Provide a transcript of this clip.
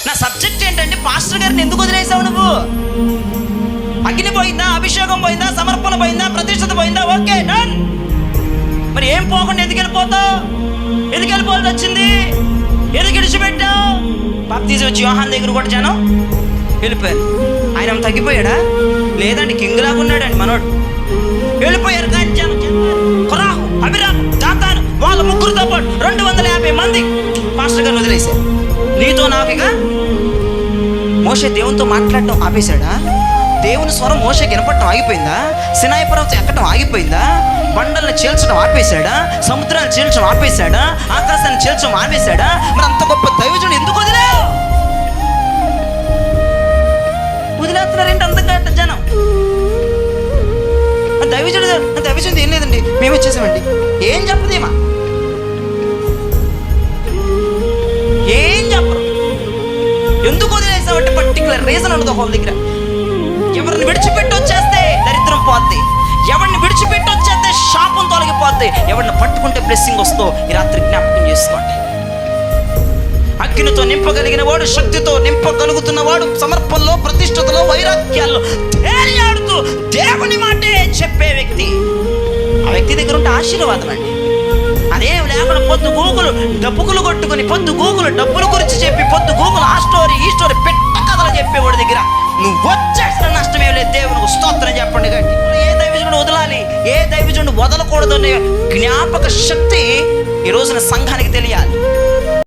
నా సబ్జెక్ట్ ఏంటంటే పాస్టర్ గారిని ఎందుకు వదిలేసావు నువ్వు? అగ్ని పోయిందా, అభిషేకం పోయిందా, సమర్పణ పోయిందా, ప్రతిష్టత పోయిందా, ఓకే డన్. మరి ఏం పోకుండా ఎందుకు వెళ్ళిపోతావు? ఎందుకు వెళ్ళిపోవాల్సి వచ్చింది? ఎందుకు విడిచిపెట్టావు? బాప్తిజం వచ్చి యోహాన్ దగ్గర కూడా జనం వెళ్ళిపోయారు. ఆయన తగ్గిపోయాడా? లేదండి, కింగ్ లాగా ఉన్నాడండి మనోడు. వెళ్ళిపోయారు. కానీ జనం కొరాహు, అభిరాము, దాతాను వాళ్ళ ముగ్గురుతో పాటు 250 మంది పాస్టర్ గారిని వదిలేశారు. నీతో నాకుగా మోషే దేవునితో మాట్లాడటం ఆపేశాడా? దేవుని స్వరం మోషేకి వినపడటం ఆగిపోయిందా? సినాయి పర్వతం ఎక్కడం ఆగిపోయిందా? బండల్ని చీల్చడం ఆపేశాడా? సముద్రాన్ని చీల్చడం ఆపేశాడా? ఆకాశాన్ని చీల్చడం ఆపేశాడా? మరి అంత గొప్ప దైవజనుడు ఎందుకు వదిలేస్తున్నారేంటి అర్థం కావట్లేదు జనం. దైవజనుడు ఏం లేదండి, మేము వచ్చేసామండి. ఏం చెప్పదేమా, ఏం చెప్పరు. ఎందుకు వదిలేసామంటే పర్టికులర్ రీజన్ ఉండదు వాళ్ళ దగ్గర. ఎవరిని విడిచిపెట్టి వచ్చేస్తే దరిద్రం పోద్ది, ఎవరిని విడిచిపెట్టి వచ్చేస్తే శాపం తొలగిపోద్ది, ఎవరిని పట్టుకుంటే బ్లెస్సింగ్ వస్తుందో ఈ రాత్రి జ్ఞాపకం చేసుకోండి. అగ్నితో నింపగలిగిన వాడు, శక్తితో నింపగలుగుతున్న వాడు, సమర్పణలో, ప్రతిష్టతలో, వైరాగ్యాల్లో తేలియాడుతూ దేవుని మాటే చెప్పే వ్యక్తి, ఆ వ్యక్తి దగ్గర ఉంటే ఆశీర్వాదం అండి. అదేం లేకుండా పొద్దు గూగులు డబ్బుకులు కొట్టుకుని, పొద్దు గూగులు డబ్బుల గురించి చెప్పి, పొద్దు గూగులు ఆ స్టోరీ ఈ స్టోరీ పెట్ట కథలు చెప్పేవాడి దగ్గర నువ్వు వచ్చేసిన నష్టమే లేదు. దేవునికి స్తోత్రం చెప్పండి. గట్టి ఏ దైవజనుడు వదలాలి, ఏ దైవజనుడు వదలకూడదు అనే జ్ఞాపక శక్తి ఈ రోజున సంఘానికి తెలియాలి.